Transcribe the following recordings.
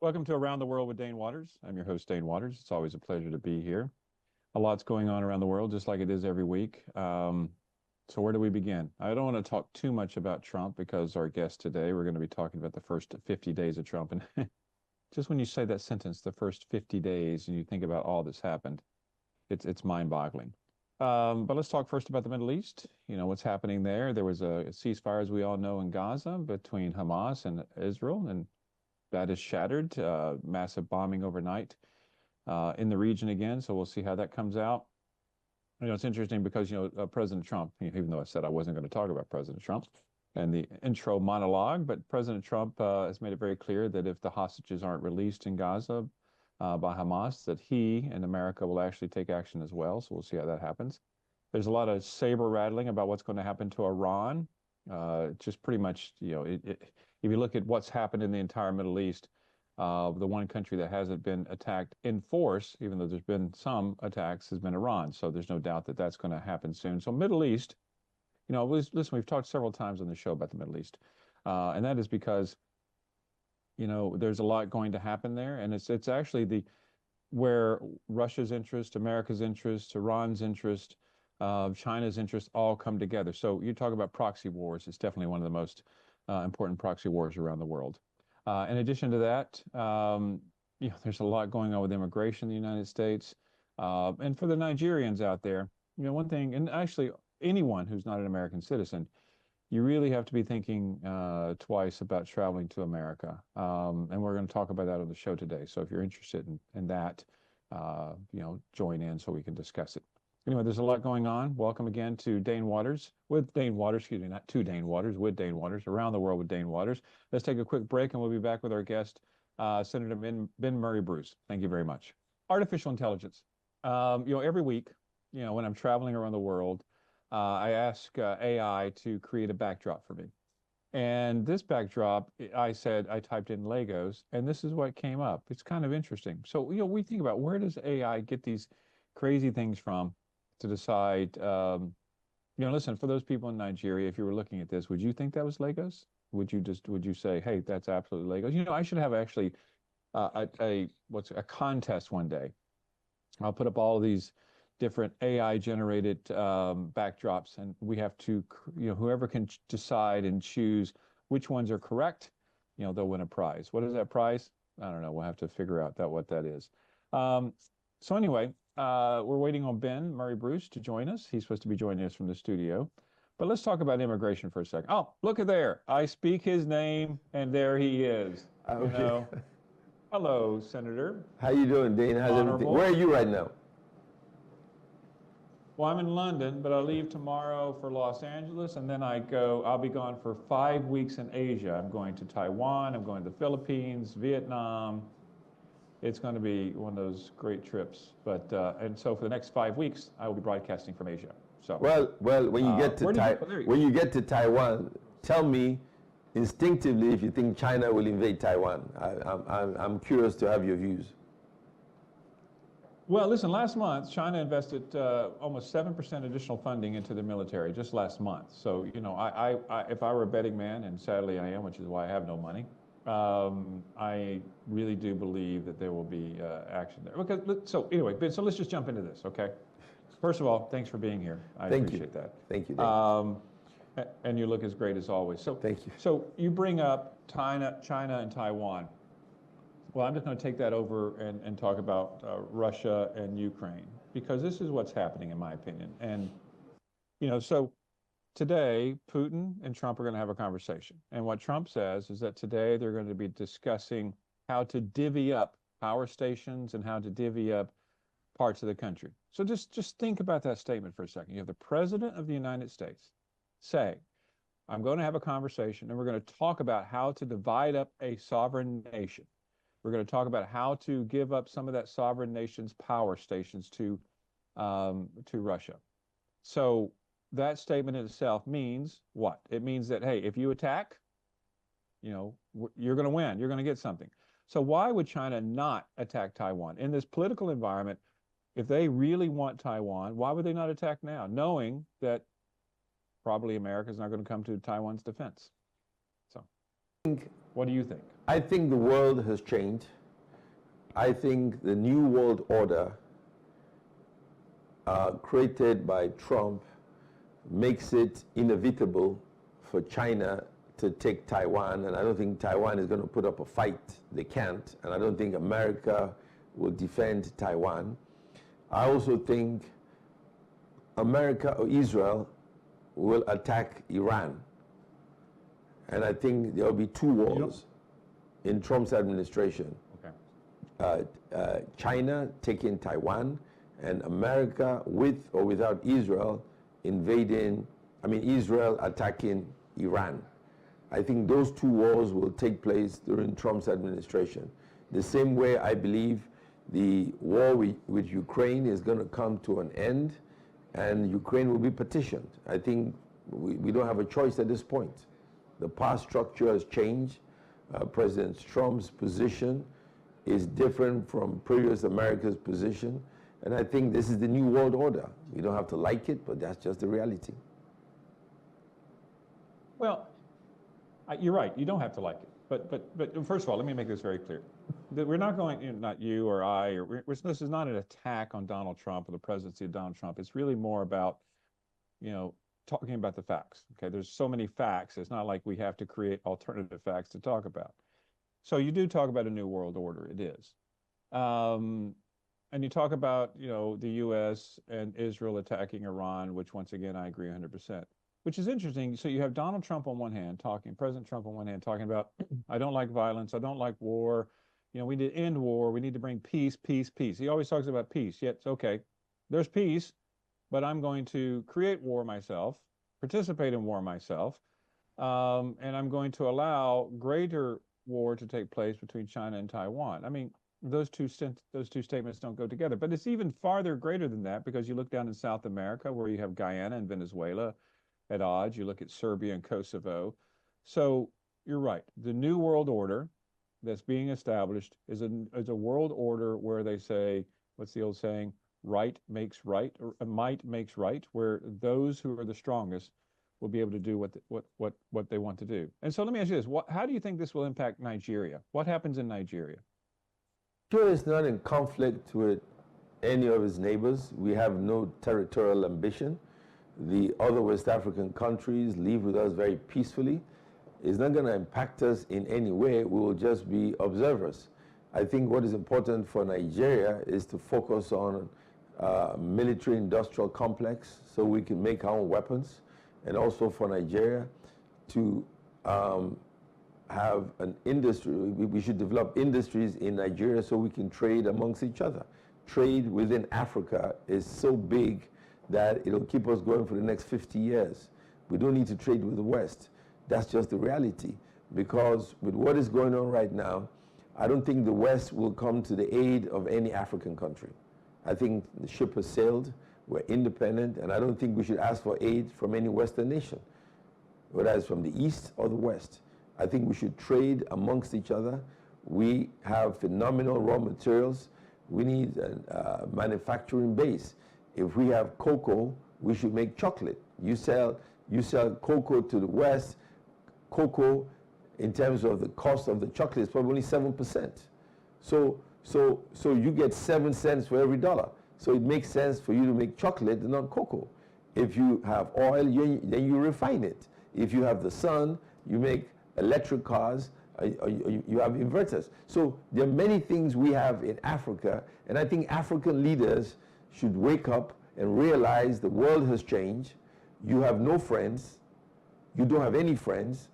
Welcome to Around the World with Dane Waters. I'm your host, Dane Waters. It's always a pleasure to be here. A lot's going on around the world, just like it is every week. So where do we begin? I don't want to talk too much about Trump because our guest today, we're going to be talking about the first 50 days of Trump. And just when you say that sentence, the first 50 days, and you think about all that's happened, it's mind-boggling. But let's talk first about the Middle East. You know, what's happening there. There was a ceasefire, as we all know, in Gaza between Hamas and Israel, and that is shattered. Massive bombing overnight in the region again. So we'll see how that comes out. You know, it's interesting because, President Trump, even though I said I wasn't going to talk about President Trump and the intro monologue, but President Trump has made it very clear that if the hostages aren't released in Gaza by Hamas, that he and America will actually take action as well. So we'll see how that happens. There's a lot of saber rattling about what's going to happen to Iran. Just pretty much, if you look at what's happened in the entire Middle East, the one country that hasn't been attacked in force, even though there's been some attacks, has been Iran. So there's no doubt that that's going to happen soon. So Middle East, listen, we've talked several times on the show about the Middle East, and that is because, there's a lot going to happen there, and it's actually where Russia's interest, America's interest, Iran's interest, China's interests all come together. So you talk about proxy wars. It's definitely one of the most important proxy wars around the world. In addition to that, there's a lot going on with immigration in the United States. And for the Nigerians out there, one thing, and actually anyone who's not an American citizen, you really have to be thinking twice about traveling to America. And we're going to talk about that on the show today. So if you're interested in that, join in so we can discuss it. Anyway, there's a lot going on. Welcome again to Dane Waters, with Dane Waters, excuse me, not to Dane Waters, with Dane Waters, Around the World with Dane Waters. Let's take a quick break and we'll be back with our guest, Senator Ben Murray-Bruce. Thank you very much. Artificial intelligence. Every wepe, when I'm traveling around the world, I ask AI to create a backdrop for me. And this backdrop, I typed in Legos, and this is what came up. It's kind of interesting. So, we think about, where does AI get these crazy things from to decide, listen, for those people in Nigeria, if you were looking at this, would you think that was Legos? Would you say, hey, that's absolutely Legos? I should have actually a contest one day. I'll put up all of these different AI generated backdrops, and we have to, whoever can decide and choose which ones are correct, they'll win a prize. What is that prize? I don't know. We'll have to figure out what that is. So anyway, we're waiting on Ben Murray-Bruce to join us. He's supposed to be joining us from the studio. But let's talk about immigration for a second. Oh, look at there. I speak his name, and there he is. Okay. Hello, Senator. How you doing, Dane? How's everything? Where are you right now? Well, I'm in London, but I leave tomorrow for Los Angeles, and then I'll be gone for 5 weeks in Asia. I'm going to Taiwan, I'm going to the Philippines, Vietnam. It's going to be one of those great trips. But and so for the next 5 weeks, I will be broadcasting from Asia. So well, when you get to when you get to Taiwan, tell me instinctively if you think China will invade Taiwan. I'm curious to have your views. Well, listen, last month, China invested almost 7% additional funding into the military just last month. So, if I were a betting man, and sadly I am, which is why I have no money, I really do believe that there will be action there. So anyway, Ben, so let's just jump into this, okay? First of all, thanks for being here. I appreciate that. Thank you, Dane. And you look as great as always. So thank you. So you bring up China and Taiwan. Well, I'm just going to take that over and talk about Russia and Ukraine, because this is what's happening, in my opinion. And, so today, Putin and Trump are going to have a conversation. And what Trump says is that today they're going to be discussing how to divvy up power stations and how to divvy up parts of the country. So just think about that statement for a second. You have the President of the United States saying, I'm going to have a conversation and we're going to talk about how to divide up a sovereign nation. We're going to talk about how to give up some of that sovereign nation's power stations to Russia. So that statement in itself means what? It means that, hey, if you attack, you're going to win. You're going to get something. So why would China not attack Taiwan? In this political environment, if they really want Taiwan, why would they not attack now, knowing that probably America is not going to come to Taiwan's defense? So what do you think? I think the world has changed. I think the new world order created by Trump makes it inevitable for China to take Taiwan, and I don't think Taiwan is going to put up a fight. They can't, and I don't think America will defend Taiwan. I also think America or Israel will attack Iran. And I think there will be two wars in Trump's administration. Okay. China taking Taiwan, and America with or without Israel Israel attacking Iran. I think those two wars will take place during Trump's administration. The same way I believe the war with Ukraine is going to come to an end and Ukraine will be partitioned. I think we don't have a choice at this point. The power structure has changed. President Trump's position is different from previous America's position. And I think this is the new world order. We don't have to like it, but that's just the reality. Well, you're right. You don't have to like it. But first of all, let me make this very clear. That we're not going, not you or I, this is not an attack on Donald Trump or the presidency of Donald Trump. It's really more about, talking about the facts. Okay, there's so many facts. It's not like we have to create alternative facts to talk about. So you do talk about a new world order. It is. And you talk about, the U.S. and Israel attacking Iran, which once again, I agree 100%. Which is interesting. So you have Donald Trump on one hand President Trump on one hand talking about, I don't like violence, I don't like war. We need to end war. We need to bring peace, peace, peace. He always talks about peace. Yet, okay, there's peace, but I'm going to create war myself, participate in war myself, and I'm going to allow greater war to take place between China and Taiwan. I mean, those two statements don't go together. But it's even farther greater than that because you look down in South America where you have Guyana and Venezuela at odds. You look at Serbia and Kosovo. So you're right. The new world order that's being established is a world order where they say, what's the old saying? Right makes right, or might makes right, where those who are the strongest will be able to do what they want to do. And so let me ask you this: how do you think this will impact Nigeria? What happens in Nigeria? Sure, it's not in conflict with any of its neighbors. We have no territorial ambition. The other West African countries live with us very peacefully. It's not going to impact us in any way. We will just be observers. I think what is important for Nigeria is to focus on military-industrial complex so we can make our own weapons, and also for Nigeria to have an industry. We should develop industries in Nigeria so we can trade amongst each other. Trade within Africa is so big that it'll keep us going for the next 50 years. We don't need to trade with the West. That's just the reality. Because with what is going on right now, I don't think the West will come to the aid of any African country. I think the ship has sailed, we're independent, and I don't think we should ask for aid from any Western nation, whether it's from the East or the West. I think we should trade amongst each other. We have phenomenal raw materials. We need a manufacturing base. If we have cocoa, we should make chocolate. You sell cocoa to the West. Cocoa, in terms of the cost of the chocolate, is probably only 7%. So you get 7 cents for every dollar. So it makes sense for you to make chocolate and not cocoa. If you have oil, then you refine it. If you have the sun, you make electric cars, you have inverters. So there are many things we have in Africa, and I think African leaders should wake up and realize the world has changed. You have no friends. You don't have any friends.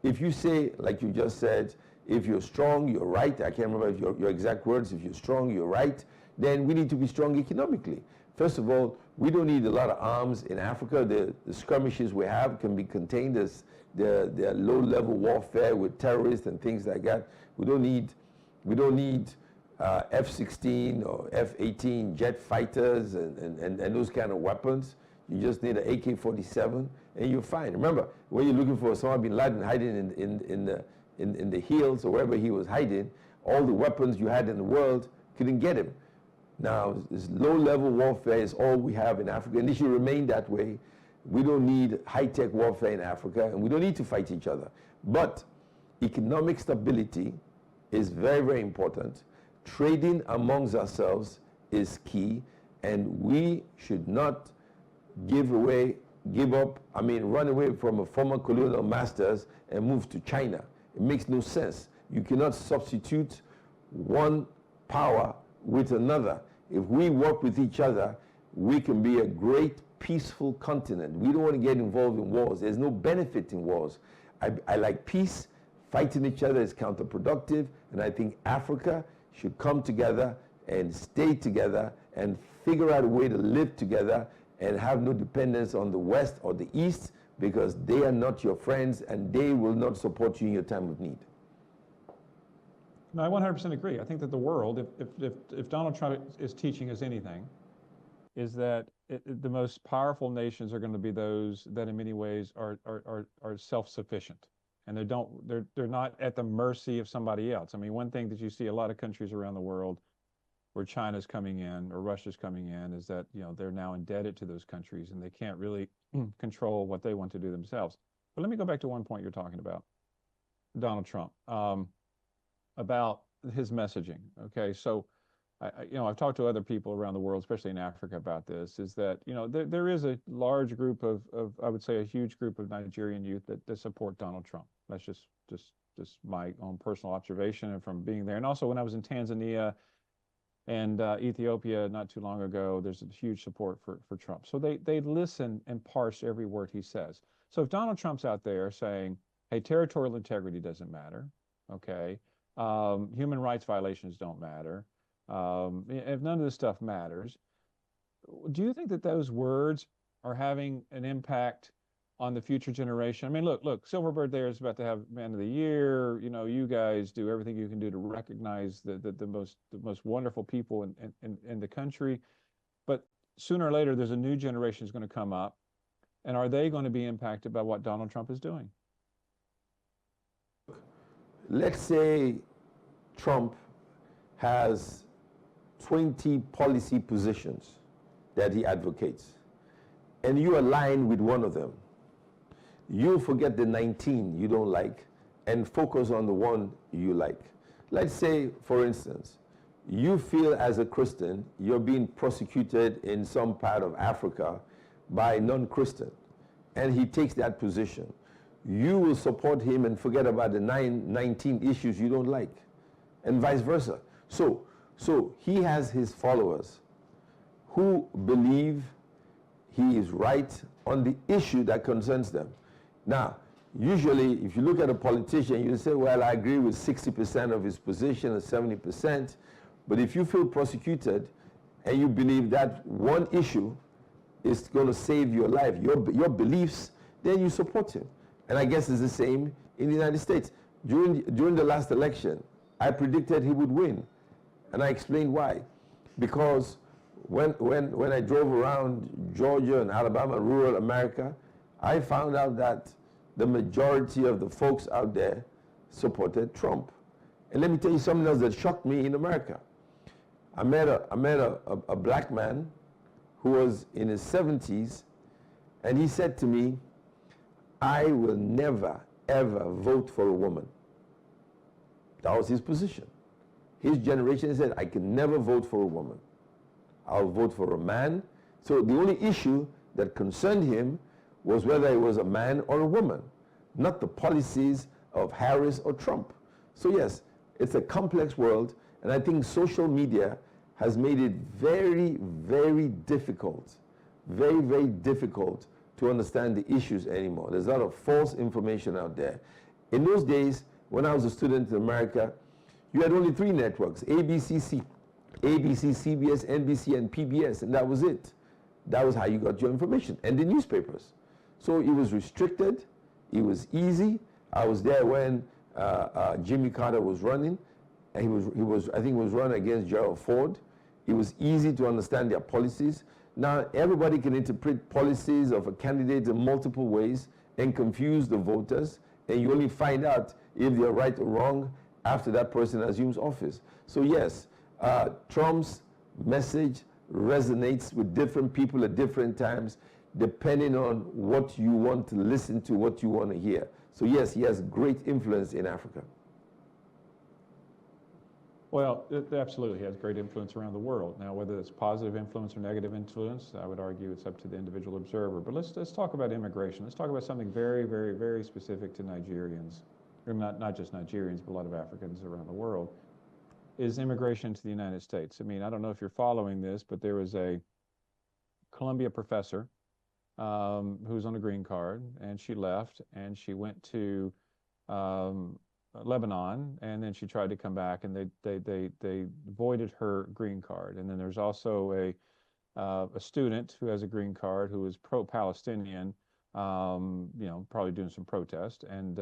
If you say, like you just said, if you're strong, you're right. I can't remember your exact words. If you're strong, you're right. Then we need to be strong economically. First of all, we don't need a lot of arms in Africa. The skirmishes we have can be contained as the low-level warfare with terrorists and things like that. We don't need F-16 or F-18 jet fighters and those kind of weapons. You just need an AK-47 and you're fine. Remember, when you're looking for Osama bin Laden hiding in the hills or wherever he was hiding, all the weapons you had in the world couldn't get him. Now, this low-level warfare is all we have in Africa, and it should remain that way. We don't need high-tech warfare in Africa, and we don't need to fight each other. But economic stability is very, very important. Trading amongst ourselves is key, and we should not run away from a former colonial masters and move to China. It makes no sense. You cannot substitute one power with another. If we work with each other, we can be a great peaceful continent. We don't want to get involved in wars. There's no benefit in wars. I like peace. Fighting each other is counterproductive, and I think Africa should come together and stay together and figure out a way to live together and have no dependence on the West or the East, because they are not your friends and they will not support you in your time of need. No, I 100% agree. I think that the world, if Donald Trump is teaching us anything, is that the most powerful nations are going to be those that in many ways are self-sufficient. And they're not at the mercy of somebody else. I mean, one thing that you see a lot of countries around the world where China's coming in or Russia's coming in is that, they're now indebted to those countries and they can't really control what they want to do themselves. But let me go back to one point you're talking about, Donald Trump, about his messaging. Okay, so I've talked to other people around the world, especially in Africa, about this. Is that there is a large group of I would say a huge group of Nigerian youth that support Donald Trump. That's just my own personal observation and from being there. And also when I was in Tanzania and Ethiopia not too long ago, there's a huge support for Trump. So they listen and parse every word he says. So if Donald Trump's out there saying, hey, territorial integrity doesn't matter, okay, human rights violations don't matter, if none of this stuff matters, do you think that those words are having an impact on the future generation? I mean, look, Silverbird there is about to have Man of the Year. You guys do everything you can do to recognize the most wonderful people in the country. But sooner or later, there's a new generation is going to come up. And are they going to be impacted by what Donald Trump is doing? Let's say Trump has 20 policy positions that he advocates, and you align with one of them. You forget the 19 you don't like and focus on the one you like. Let's say, for instance, you feel as a Christian you're being persecuted in some part of Africa by non-Christian, and he takes that position. You will support him and forget about the 19 issues you don't like, and vice versa. So he has his followers who believe he is right on the issue that concerns them. Now, usually, if you look at a politician, you say, well, I agree with 60% of his position and 70%. But if you feel persecuted and you believe that one issue is going to save your life, your beliefs, then you support him. And I guess it's the same in the United States. During the last election, I predicted he would win. And I explained why. Because when I drove around Georgia and Alabama, rural America, I found out that the majority of the folks out there supported Trump. And let me tell you something else that shocked me in America. I met a black man who was in his 70s, and he said to me, I will never, ever vote for a woman. That was his position. His generation said, I can never vote for a woman. I'll vote for a man. So the only issue that concerned him was whether it was a man or a woman, not the policies of Harris or Trump. So yes, it's a complex world, and I think social media has made it very, very difficult, very, very difficult to understand the issues anymore. There's a lot of false information out there. In those days, when I was a student in America, you had only 3 networks, ABC, CBS, NBC, and PBS, and that was it. That was how you got your information, and the newspapers. So it was restricted, it was easy. I was there when Jimmy Carter was running, and I think he was running against Gerald Ford. It was easy to understand their policies. Now everybody can interpret policies of a candidate in multiple ways and confuse the voters, and you only find out if they're right or wrong after that person assumes office. So yes, Trump's message resonates with different people at different times, depending on what you want to listen to, what you want to hear. So yes, he has great influence in Africa. Well, it absolutely has great influence around the world. Now, whether it's positive influence or negative influence, I would argue it's up to the individual observer. But let's talk about immigration. Let's talk about something very, very, very specific to Nigerians, or not just Nigerians, but a lot of Africans around the world, is immigration to the United States. I mean, I don't know if you're following this, but there was a Columbia professor who was on a green card, and she left, and she went to um, Lebanon, and then she tried to come back, and they voided her green card. And then there's also a student who has a green card who is pro-Palestinian, probably doing some protest, and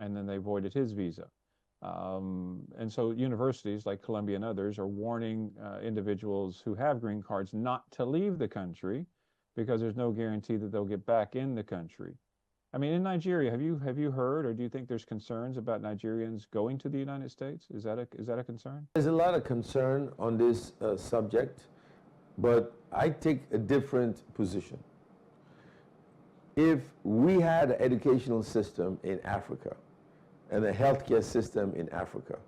then they voided his visa. And so universities like Columbia and others are warning individuals who have green cards not to leave the country because there's no guarantee that they'll get back in the country. I mean, in Nigeria, have you heard, or do you think there's concerns about Nigerians going to the United States? Is that a concern? There's a lot of concern on this subject, but I take a different position. If we had an educational system in Africa and a healthcare system in Africa,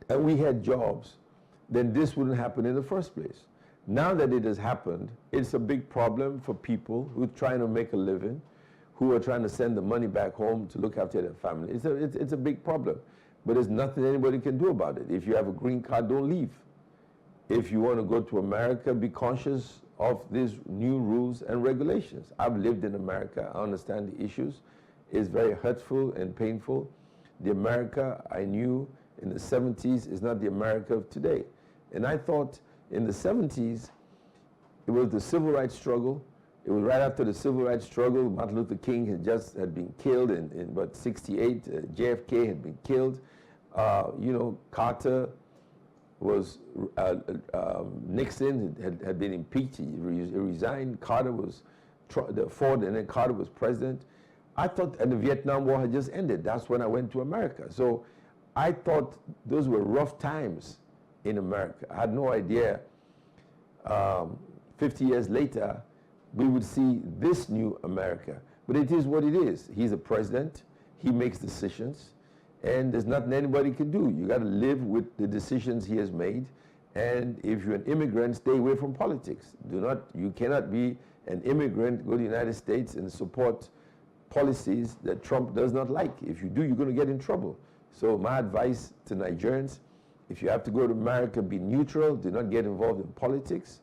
and we had jobs, then this wouldn't happen in the first place. Now that it has happened, it's a big problem for people who are trying to make a living, who are trying to send the money back home to look after their family. It's a big problem, but there's nothing anybody can do about it. If you have a green card, don't leave. If you want to go to America, be conscious of these new rules and regulations. I've lived in America. I understand the issues. It's very hurtful and painful. The America I knew in the 70s is not the America of today. And I thought in the 70s, it was the civil rights struggle. It was right after the civil rights struggle. Martin Luther King had been killed in about 68. JFK had been killed. Carter was, Nixon had been impeached. He resigned. Carter was Ford, and then Carter was president. I thought, and the Vietnam War had just ended. That's when I went to America. So I thought those were rough times in America. I had no idea 50 years later we would see this new America. But it is what it is. He's a president. He makes decisions. And there's nothing anybody can do. You got to live with the decisions he has made. And if you're an immigrant, stay away from politics. You cannot be an immigrant, go to the United States and support policies that Trump does not like. If you do, you're going to get in trouble. So my advice to Nigerians, if you have to go to America, be neutral. Do not get involved in politics.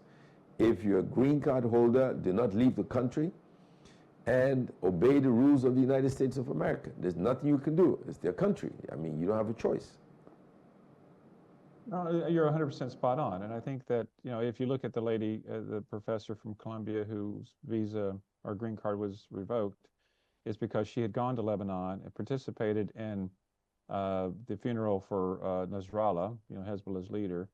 If you're a green card holder, do not leave the country and obey the rules of the United States of America. There's nothing you can do. It's their country. I mean, you don't have a choice. No, you're 100% spot on. And I think that, if you look at the lady, the professor from Columbia whose visa or green card was revoked, it's because she had gone to Lebanon and participated in the funeral for Nasrallah, Hezbollah's leader,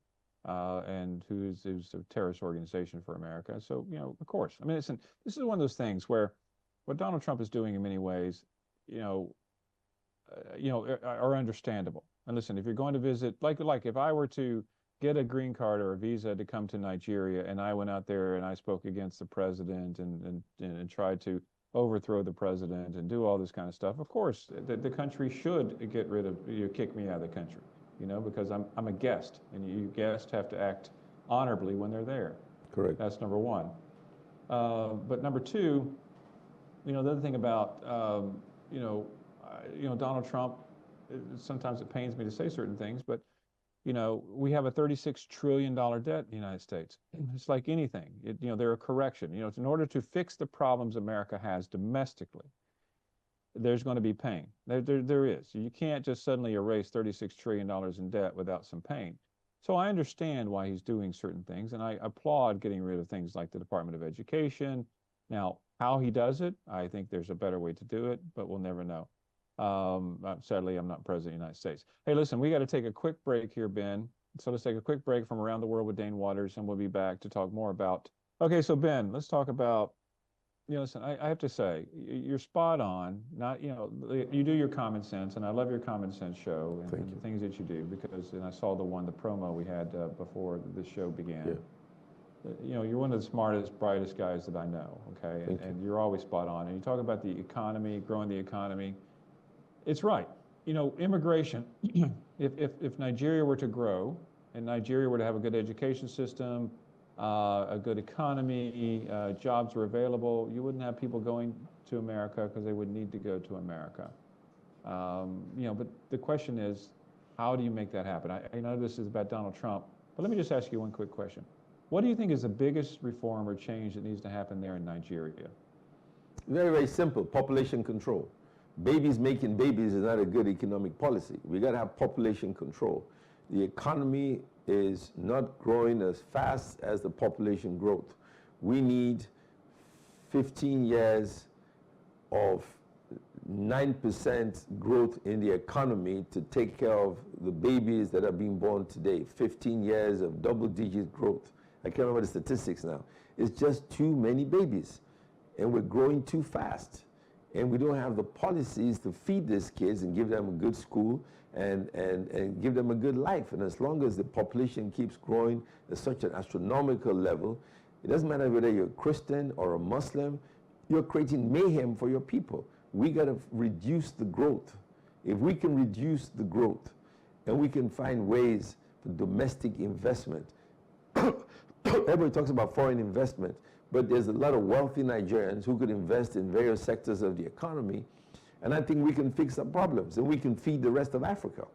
and who's a terrorist organization for America. So, of course, I mean, listen, this is one of those things where what Donald Trump is doing in many ways, are understandable. And listen, if you're going to visit, like if I were to get a green card or a visa to come to Nigeria, and I went out there and I spoke against the president and tried to overthrow the president and do all this kind of stuff, of course, the country should get rid of kick me out of the country. Because I'm a guest, and you guests have to act honorably when they're there. Correct. That's number one. But number two, the other thing about, Donald Trump, sometimes it pains me to say certain things, but, we have a $36 trillion debt in the United States. It's like anything. They're a correction. In order to fix the problems America has domestically, there's going to be pain. There is. You can't just suddenly erase $36 trillion in debt without some pain. So I understand why he's doing certain things, and I applaud getting rid of things like the Department of Education. Now, how he does it, I think there's a better way to do it, but we'll never know. Sadly, I'm not president of the United States. Hey, listen, we got to take a quick break here, Ben. So let's take a quick break from Around the World with Dane Waters, and we'll be back to talk more about. Okay, so Ben, let's talk about. Listen, I have to say, you're spot on. You do your common sense, and I love your common sense show and the things that you do, because, and I saw the promo we had before the show began. Yeah. You're one of the smartest, brightest guys that I know, okay? And you're always spot on. And you talk about the economy, growing the economy. It's right. Immigration, if Nigeria were to grow and Nigeria were to have a good education system, a good economy, jobs were available, you wouldn't have people going to America because they would need to go to America. But the question is, how do you make that happen? I know this is about Donald Trump, but let me just ask you one quick question. What do you think is the biggest reform or change that needs to happen there in Nigeria? Very, very simple, population control. Babies making babies is not a good economic policy. We got to have population control. The economy is not growing as fast as the population growth. We need 15 years of 9% growth in the economy to take care of the babies that are being born today. 15 years of double-digit growth. I can't remember the statistics now. It's just too many babies, and we're growing too fast. And we don't have the policies to feed these kids and give them a good school and give them a good life. And as long as the population keeps growing at such an astronomical level, it doesn't matter whether you're a Christian or a Muslim, you're creating mayhem for your people. We got to reduce the growth. If we can reduce the growth and we can find ways for domestic investment, everybody talks about foreign investment, but there's a lot of wealthy Nigerians who could invest in various sectors of the economy, and I think we can fix some problems, and we can feed the rest of Africa.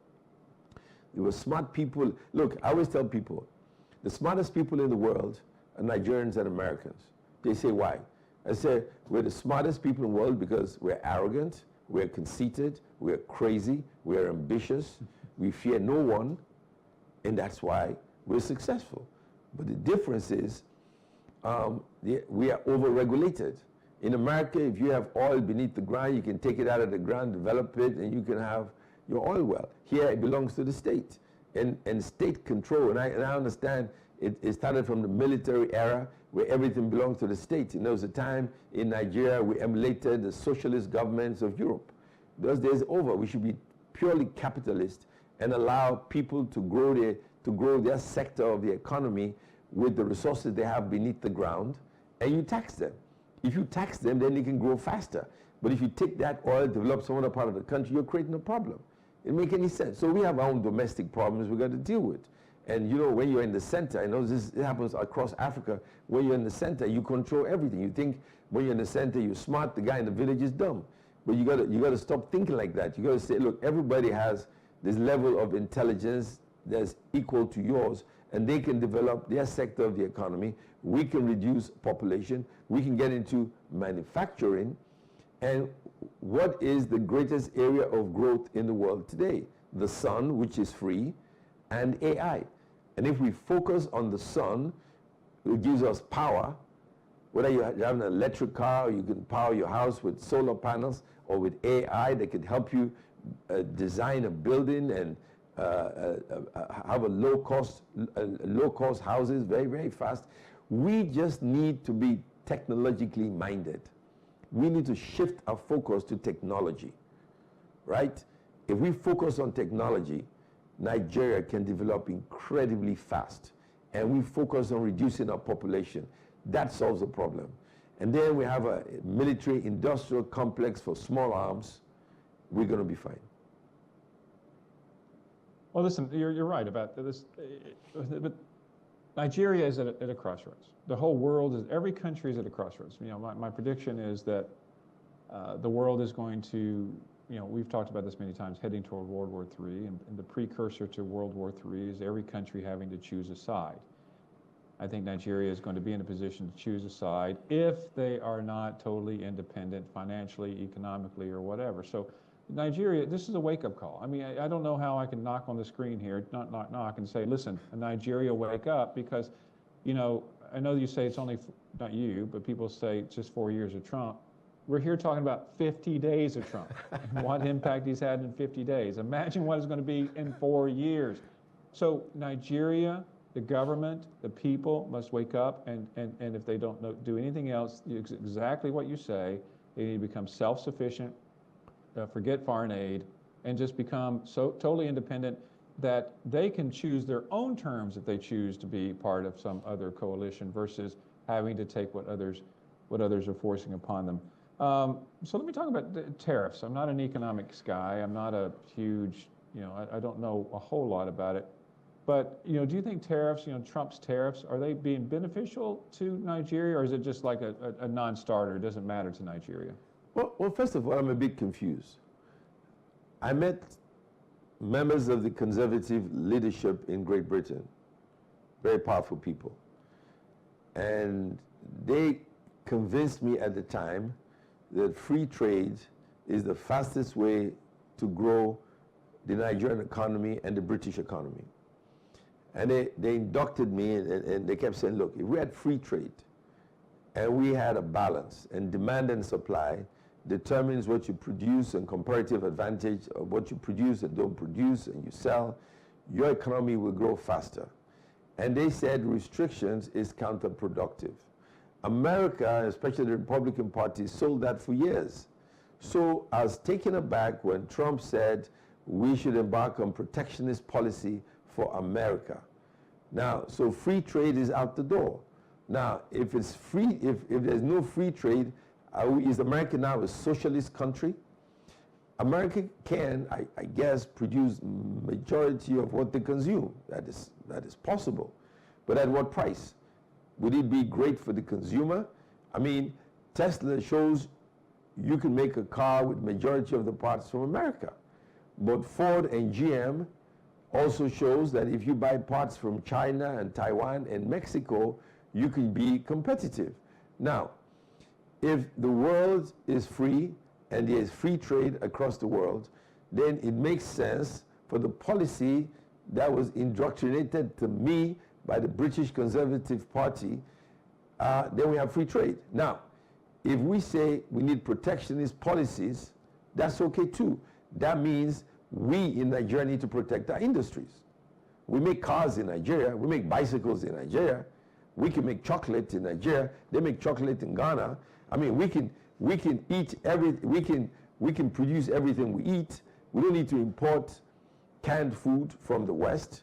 There were smart people. Look, I always tell people, the smartest people in the world are Nigerians and Americans. They say, why? I say, we're the smartest people in the world because we're arrogant, we're conceited, we're crazy, we're ambitious, we fear no one, and that's why we're successful. But the difference is, we are over-regulated. In America, if you have oil beneath the ground, you can take it out of the ground, develop it, and you can have your oil well. Here, it belongs to the state. And state control, and I understand it started from the military era where everything belongs to the state. And there was a time in Nigeria we emulated the socialist governments of Europe. Those days are over. We should be purely capitalist and allow people to grow their sector of the economy with the resources they have beneath the ground, and you tax them. If you tax them, then they can grow faster. But if you take that oil, develop some other part of the country, you're creating a problem. It doesn't make any sense. So we have our own domestic problems we got to deal with. And when you're in the center, I know it happens across Africa, when you're in the center, you control everything. You think when you're in the center, you're smart, the guy in the village is dumb. But you got to stop thinking like that. You got to say, look, everybody has this level of intelligence that's equal to yours, and they can develop their sector of the economy. We can reduce population. We can get into manufacturing. And what is the greatest area of growth in the world today? The sun, which is free, and AI. And if we focus on the sun, it gives us power. Whether you have an electric car, or you can power your house with solar panels, or with AI that can help you design a building and have a low-cost houses very, very fast. We just need to be technologically minded. We need to shift our focus to technology, right? If we focus on technology, Nigeria can develop incredibly fast. And we focus on reducing our population. That solves the problem. And then we have a military industrial complex for small arms. We're going to be fine. Well, listen, you're right about this, but Nigeria is at a crossroads. The whole world is, every country is at a crossroads. My prediction is that the world is going to, we've talked about this many times, heading toward World War III, and the precursor to World War III is every country having to choose a side. I think Nigeria is going to be in a position to choose a side if they are not totally independent financially, economically, or whatever. So Nigeria, this is a wake-up call. I mean, I don't know how I can knock on the screen here, knock, and say, listen, Nigeria, wake up, because, I know you say it's only, not you, but people say it's just 4 years of Trump. We're here talking about 50 days of Trump, and what impact he's had in 50 days. Imagine what it's going to be in 4 years. So Nigeria, the government, the people must wake up, and if they don't do anything else, it's exactly what you say. They need to become self-sufficient, forget foreign aid, and just become so totally independent that they can choose their own terms if they choose to be part of some other coalition versus having to take what others are forcing upon them. So let me talk about the tariffs. I'm not an economics guy. I'm not a huge, I don't know a whole lot about it. But, do you think tariffs, Trump's tariffs, are they being beneficial to Nigeria, or is it just like a non-starter? It doesn't matter to Nigeria? Well, first of all, I'm a bit confused. I met members of the conservative leadership in Great Britain, very powerful people. And they convinced me at the time that free trade is the fastest way to grow the Nigerian economy and the British economy. And they inducted me and they kept saying, look, if we had free trade and we had a balance and demand and supply determines what you produce and comparative advantage of what you produce and don't produce and you sell, your economy will grow faster. And they said restrictions is counterproductive. America, especially the Republican Party, sold that for years. So I was taken aback when Trump said we should embark on protectionist policy for America. Now, so free trade is out the door. Now, if it's free, if there's no free trade, is America now a socialist country? America can, I guess, produce majority of what they consume. That is possible. But at what price? Would it be great for the consumer? I mean, Tesla shows you can make a car with majority of the parts from America. But Ford and GM also shows that if you buy parts from China and Taiwan and Mexico, you can be competitive. Now, if the world is free and there is free trade across the world, then it makes sense for the policy that was indoctrinated to me by the British Conservative Party, then we have free trade. Now, if we say we need protectionist policies, that's okay too. That means we in Nigeria need to protect our industries. We make cars in Nigeria, we make bicycles in Nigeria, we can make chocolate in Nigeria, they make chocolate in Ghana. I mean, we can eat we can produce everything we eat. We don't need to import canned food from the West.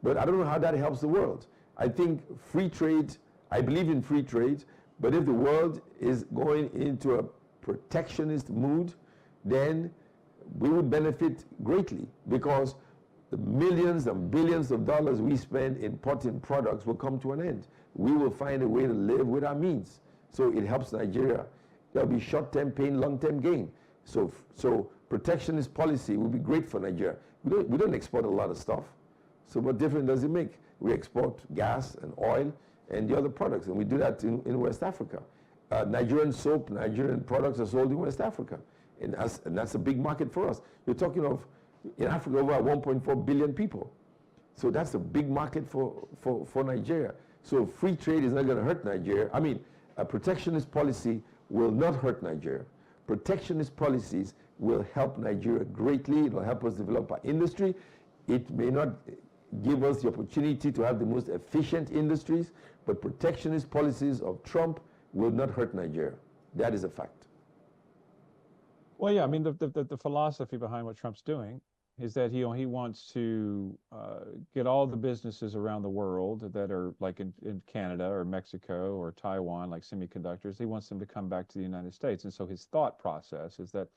But I don't know how that helps the world. I think free trade, I believe in free trade, but if the world is going into a protectionist mood, then we would benefit greatly because the millions and billions of dollars we spend importing products will come to an end. We will find a way to live with our means. So it helps Nigeria. There'll be short-term pain, long-term gain. So protectionist policy will be great for Nigeria. We don't export a lot of stuff. So what difference does it make? We export gas and oil and the other products, and we do that in West Africa. Nigerian soap, Nigerian products are sold in West Africa, and that's a big market for us. You're talking of, in Africa, over 1.4 billion people. So that's a big market for Nigeria. So free trade is not going to hurt Nigeria. I mean, a protectionist policy will not hurt Nigeria. Protectionist policies will help Nigeria greatly. It will help us develop our industry. It may not give us the opportunity to have the most efficient industries, but protectionist policies of Trump will not hurt Nigeria. That is a fact. Well, yeah, I mean, the philosophy behind what Trump's doing is that he wants to get all the businesses around the world that are like in Canada or Mexico or Taiwan, like semiconductors, he wants them to come back to the United States. And so his thought process is that,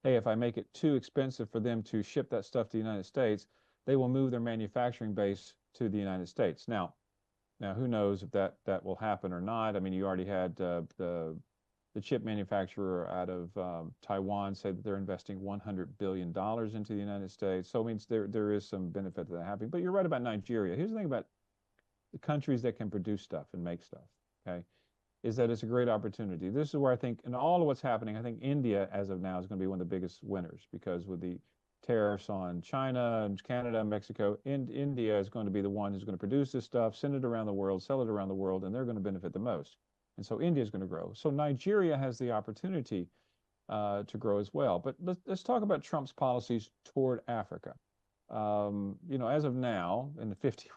hey, if I make it too expensive for them to ship that stuff to the United States, they will move their manufacturing base to the United States. Now who knows if that will happen or not? I mean, you already had the chip manufacturer out of Taiwan say that they're investing $100 billion into the United States. So it means there is some benefit to that happening. But you're right about Nigeria. Here's the thing about the countries that can produce stuff and make stuff, okay, is that it's a great opportunity. This is where I think, in all of what's happening, I think India, as of now, is going to be one of the biggest winners because with the tariffs on China and Canada, Mexico, India is going to be the one who's going to produce this stuff, send it around the world, sell it around the world, and they're going to benefit the most. And so India is going to grow. So Nigeria has the opportunity to grow as well. But let's talk about Trump's policies toward Africa. As of now, in the 50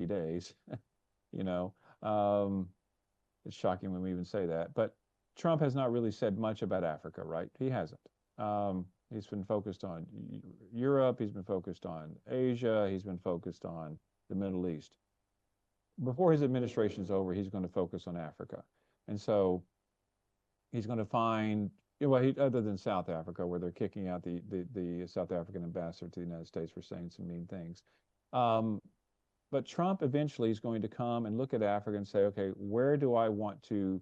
days, it's shocking when we even say that. But Trump has not really said much about Africa, right? He hasn't. He's been focused on Europe. He's been focused on Asia. He's been focused on the Middle East. Before his administration is over, he's going to focus on Africa. And so He's going to find, well, other than South Africa, where they're kicking out the South African ambassador to the United States for saying some mean things. Um, but Trump eventually is going to come and look at Africa and say, okay, where do I want to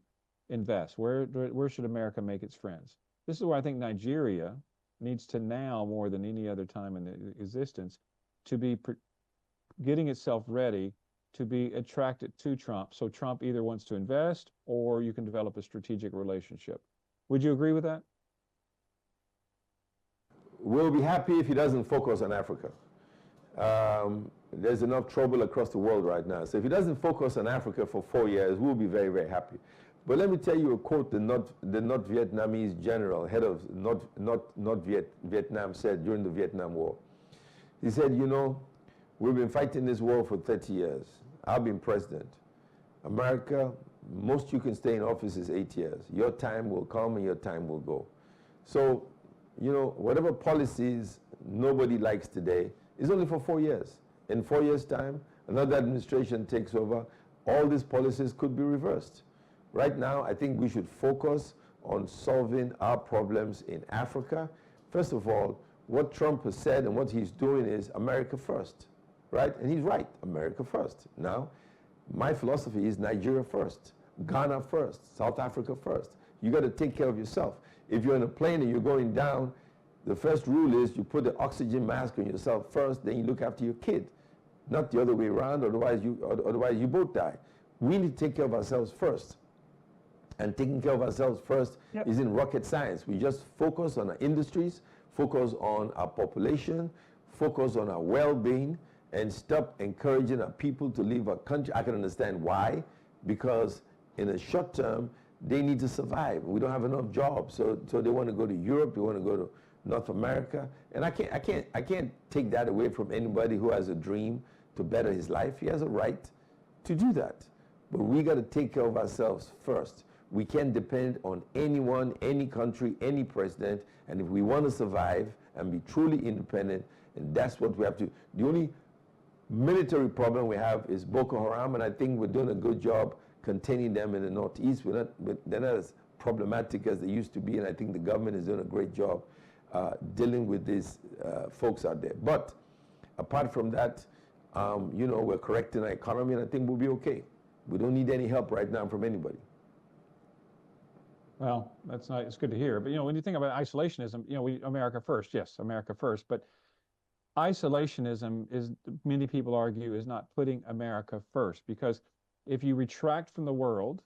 invest? Where should America make its friends? This is where I think Nigeria needs to now, more than any other time in existence, to be getting itself ready to be attracted to Trump. So Trump either wants to invest or you can develop a strategic relationship. Would you agree with that? We'll be happy if he doesn't focus on Africa. There's enough trouble across the world right now. So if he doesn't focus on Africa for 4 years, we'll be very, very happy. But let me tell you a quote the North Vietnamese general, head of Vietnam, said during the Vietnam War. He said, you know, we've been fighting this war for 30 years. I've been president. America, most you can stay in office is 8 years. Your time will come and your time will go. So, you know, whatever policies nobody likes today is only for 4 years. In 4 years' time, another administration takes over, all these policies could be reversed. Right now, I think we should focus on solving our problems in Africa. First of all, what Trump has said and what he's doing is America first, right? And he's right, America first. Now, my philosophy is Nigeria first, Ghana first, South Africa first. You got to take care of yourself. If you're in a plane and you're going down, the first rule is you put the oxygen mask on yourself first, then you look after your kid, not the other way around, otherwise you both die. We need to take care of ourselves first. And taking care of ourselves first isn't rocket science. We just focus on our industries, focus on our population, focus on our well-being, and stop encouraging our people to leave our country. I can understand why, because in a short term, they need to survive. We don't have enough jobs, so they want to go to Europe, they want to go to North America, and I can't take that away from anybody who has a dream to better his life. He has a right to do that, but we got to take care of ourselves first. We can't depend on anyone, any country, any president, and if we want to survive and be truly independent, and that's what we have to. The only military problem we have is Boko Haram, and I think we're doing a good job containing them in the Northeast. They're not as problematic as they used to be, and I think the government is doing a great job dealing with these folks out there. But apart from that, you know, we're correcting our economy, and I think we'll be okay. We don't need any help right now from anybody. Well, that's not, it's good to hear. But, you know, when you think about isolationism, you know, America first, yes, America first. But isolationism is, many people argue, is not putting America first, because if you retract from the world,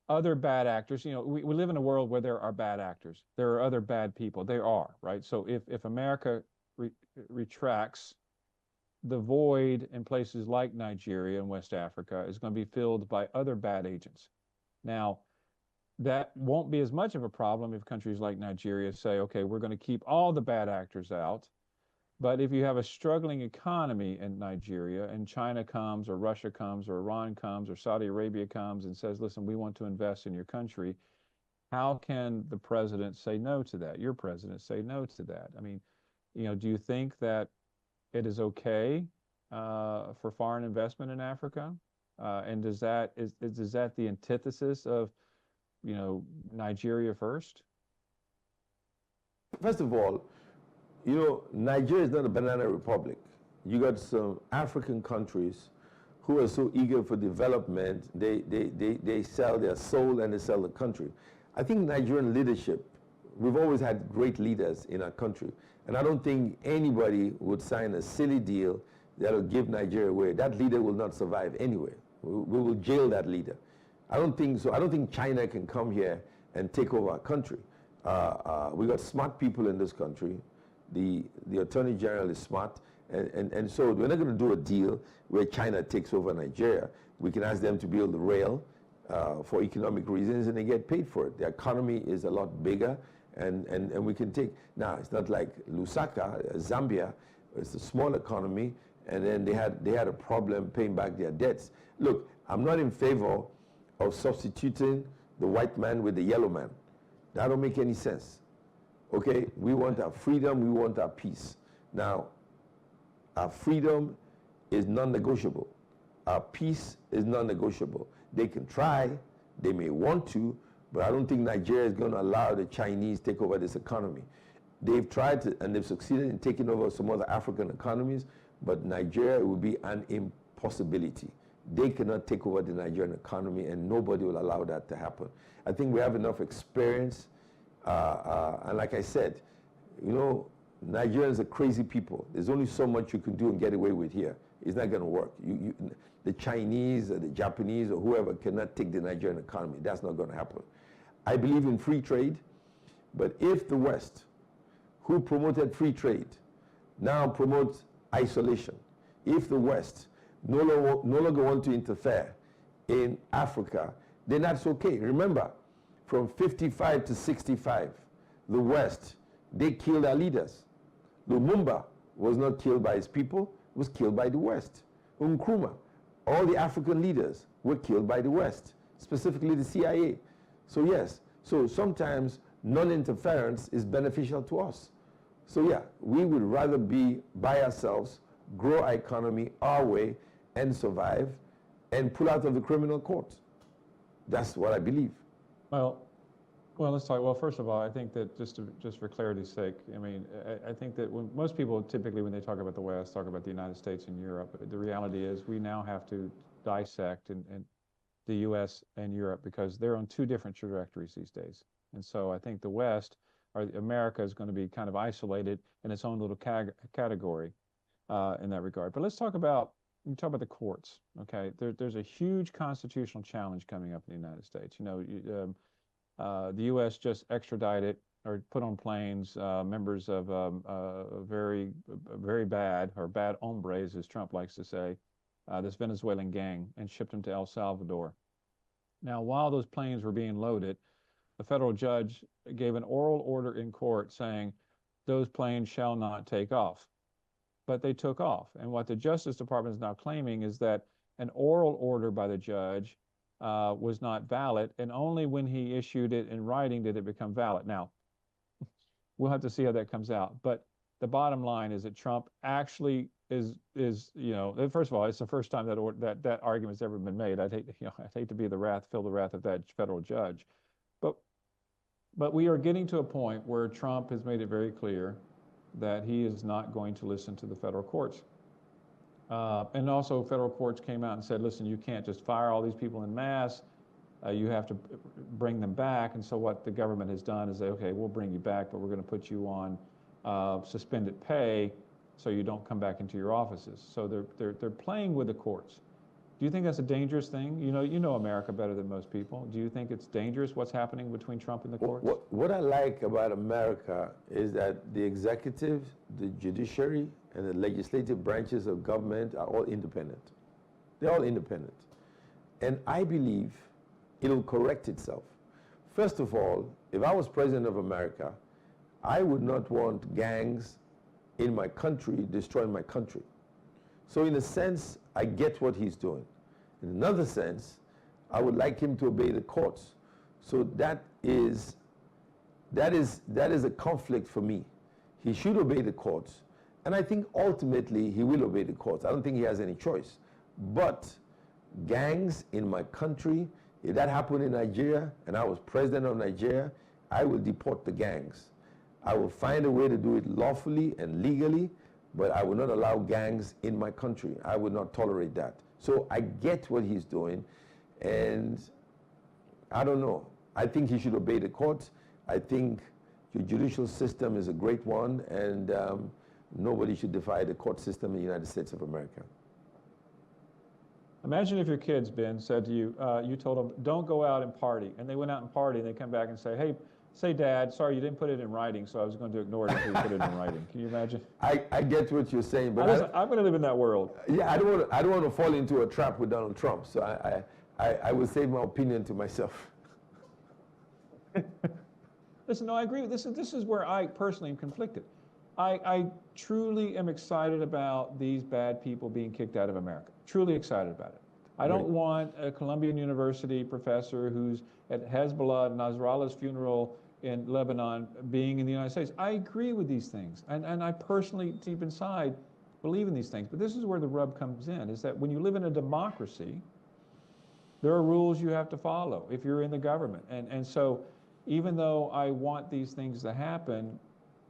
other bad actors, you know, we live in a world where there are bad actors. There are other bad people. There are, right? So if America retracts, the void in places like Nigeria and West Africa is going to be filled by other bad agents. Now, that won't be as much of a problem if countries like Nigeria say, okay, we're going to keep all the bad actors out. But if you have a struggling economy in Nigeria and China comes or Russia comes or Iran comes or Saudi Arabia comes and says, listen, we want to invest in your country, how can the president say no to that? Your president say no to that? I mean, you know, do you think that it is okay for foreign investment in Africa? And is that the antithesis of, you know, Nigeria first? First of all, you know, Nigeria is not a banana republic. You got some African countries who are so eager for development, they sell their soul and they sell the country. I think Nigerian leadership, we've always had great leaders in our country, and I don't think anybody would sign a silly deal that will give Nigeria away. That leader will not survive anyway. We will jail that leader. I don't think so. I don't think China can come here and take over our country. We got smart people in this country. The Attorney General is smart, and so we're not going to do a deal where China takes over Nigeria. We can ask them to build the rail for economic reasons, and they get paid for it. The economy is a lot bigger, and we can take. Now, it's not like Lusaka, Zambia. It's a small economy, and then they had a problem paying back their debts. Look, I'm not in favor of substituting the white man with the yellow man. That don't make any sense. Okay, we want our freedom, we want our peace. Now, our freedom is non-negotiable. Our peace is non-negotiable. They can try, they may want to, But I don't think Nigeria is going to allow the Chinese take over this economy. They've tried to, and they've succeeded in taking over some other African economies, but Nigeria will be an impossibility. They cannot take over the Nigerian economy, and nobody will allow that to happen. I think we have enough experience, and like I said, you know, Nigerians are crazy people. There's only so much you can do and get away with here. It's not going to work. The Chinese or the Japanese or whoever cannot take the Nigerian economy. That's not going to happen. I believe in free trade, but if the West, who promoted free trade, now promotes isolation, if the West no longer want to interfere in Africa, then that's okay. Remember, from 55 to 65, the West, they killed our leaders. Lumumba was not killed by his people, was killed by the West. Nkrumah, all the African leaders were killed by the West, specifically the CIA. So yes, so sometimes non-interference is beneficial to us. So yeah, we would rather be by ourselves, grow our economy our way, and survive, and pull out of the criminal court. That's what I believe. Well, let's talk. Well, first of all, I think that just for clarity's sake, I mean, I think that when most people typically, when they talk about the West, talk about the United States and Europe. The reality is, we now have to dissect and the U.S. and Europe, because they're on two different trajectories these days. And so I think the West, or America, is going to be kind of isolated in its own little category in that regard. But let's talk about. You talk about the courts. Okay, there's a huge constitutional challenge coming up in the United States. You know, the U.S. just extradited or put on planes members of very bad, or bad hombres, as Trump likes to say, this Venezuelan gang, and shipped them to El Salvador. Now, while those planes were being loaded, the federal judge gave an oral order in court saying those planes shall not take off. But they took off. And what the Justice Department is now claiming is that an oral order by the judge was not valid, and only when he issued it in writing did it become valid. Now, we'll have to see how that comes out. But the bottom line is that Trump actually is you know, first of all, it's the first time that argument's ever been made. I'd hate to be feel the wrath of that federal judge. But we are getting to a point where Trump has made it very clear that he is not going to listen to the federal courts. And also, federal courts came out and said, listen, you can't just fire all these people en masse. You have to bring them back. And so what the government has done is say, okay, we'll bring you back, but we're going to put you on suspended pay so you don't come back into your offices. So they're playing with the courts. Do you think that's a dangerous thing? You know America better than most people. Do you think it's dangerous what's happening between Trump and the courts? What I like about America is that the executive, the judiciary, and the legislative branches of government are all independent. They're all independent. And I believe it'll correct itself. First of all, if I was president of America, I would not want gangs in my country destroying my country. So in a sense, I get what he's doing. In another sense, I would like him to obey the courts. So that is a conflict for me. He should obey the courts. And I think ultimately he will obey the courts. I don't think he has any choice. But gangs in my country, if that happened in Nigeria and I was president of Nigeria, I will deport the gangs. I will find a way to do it lawfully and legally, but I will not allow gangs in my country. I would not tolerate that. So I get what he's doing, and I don't know. I think he should obey the courts. I think your judicial system is a great one, and nobody should defy the court system in the United States of America. Imagine if your kids, Ben, said to you, you told them, don't go out and party. And they went out and party, and they come back and say, hey, say, Dad, sorry, you didn't put it in writing, so I was going to ignore it until you put it in writing. Can you imagine? I get what you're saying, but I'm going to live in that world. Yeah, I don't want to fall into a trap with Donald Trump, so I will save my opinion to myself. Listen, no, I agree. This is where I personally am conflicted. I truly am excited about these bad people being kicked out of America. Truly excited about it. I don't want a Columbia University professor who's at Hezbollah Nasrallah's funeral in Lebanon being in the United States. I agree with these things. And I personally, deep inside, believe in these things. But this is where the rub comes in, is that when you live in a democracy, There are rules you have to follow if you're in the government. And so even though I want these things to happen,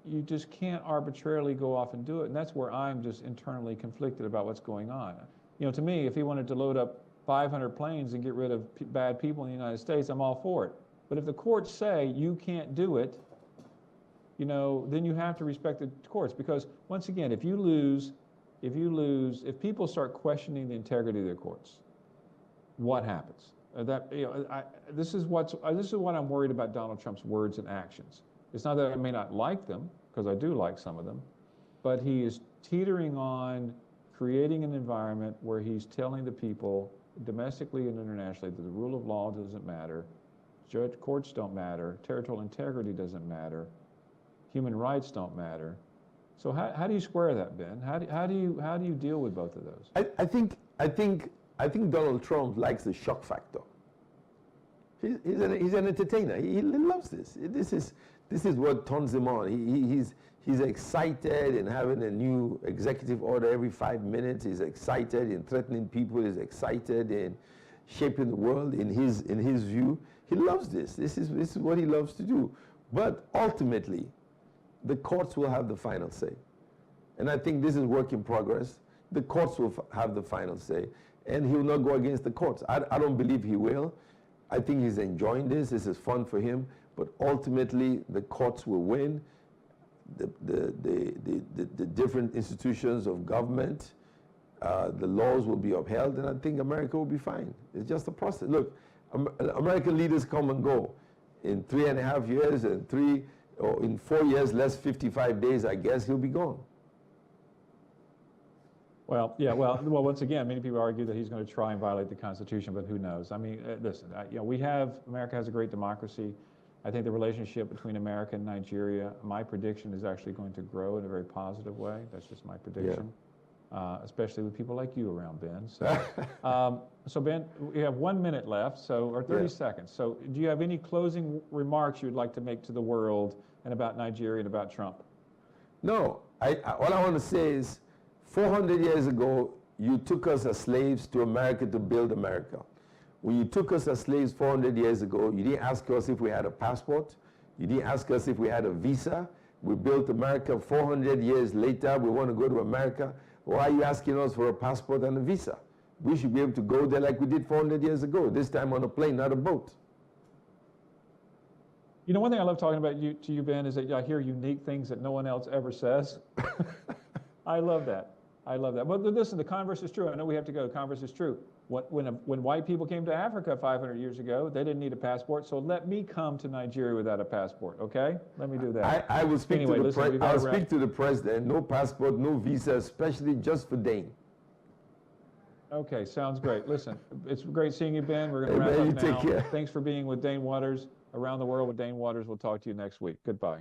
you just can't arbitrarily go off and do it. And that's where I'm just internally conflicted about what's going on. You know, to me, if he wanted to load up 500 planes and get rid of bad people in the United States, I'm all for it. But if the courts say you can't do it, you know, then you have to respect the courts. Because once again, if people start questioning the integrity of the courts, what happens? This is what I'm worried about Donald Trump's words and actions. It's not that I may not like them, because I do like some of them, but he is teetering on creating an environment where he's telling the people, domestically and internationally, that the rule of law doesn't matter, courts don't matter, territorial integrity doesn't matter, human rights don't matter. So how do you square that, Ben? How do you deal with both of those? I think Donald Trump likes the shock factor. He's an entertainer. He loves this. This is what turns him on. He's excited in having a new executive order every 5 minutes. He's excited in threatening people. He's excited in shaping the world in his view. He loves this. This is what he loves to do. But ultimately, the courts will have the final say. And I think this is work in progress. The courts will have the final say. And he will not go against the courts. I don't believe he will. I think he's enjoying this. This is fun for him. But ultimately, the courts will win. The different institutions of government, the laws will be upheld, and I think America will be fine. It's just a process. Look, American leaders come and go. In 3.5 years, in 4 years, less 55 days, I guess he'll be gone. Well, yeah, well, once again, many people argue that he's going to try and violate the Constitution, but who knows? I mean, listen, America has a great democracy. I think the relationship between America and Nigeria, my prediction is actually going to grow in a very positive way. That's just my prediction, especially with people like you around, Ben. So, so Ben, we have 1 minute left, or 30 seconds. So do you have any closing remarks you'd like to make to the world and about Nigeria and about Trump? No, what I want to say is 400 years ago, you took us as slaves to America to build America. When you took us as slaves 400 years ago, you didn't ask us if we had a passport. You didn't ask us if we had a visa. We built America 400 years later. We want to go to America. Why are you asking us for a passport and a visa? We should be able to go there like we did 400 years ago, this time on a plane, not a boat. You know, one thing I love talking about to you, Ben, is that I hear unique things that no one else ever says. I love that. I love that. But listen, the converse is true. I know we have to go. The converse is true. When white people came to Africa 500 years ago, they didn't need a passport. So let me come to Nigeria without a passport, okay? Let me do that. I will speak to the president. No passport, no visa, especially just for Dane. Okay, sounds great. Listen, it's great seeing you, Ben. We're going to wrap up now. Take care. Thanks for being with Dane Waters. Around the World with Dane Waters. We'll talk to you next week. Goodbye.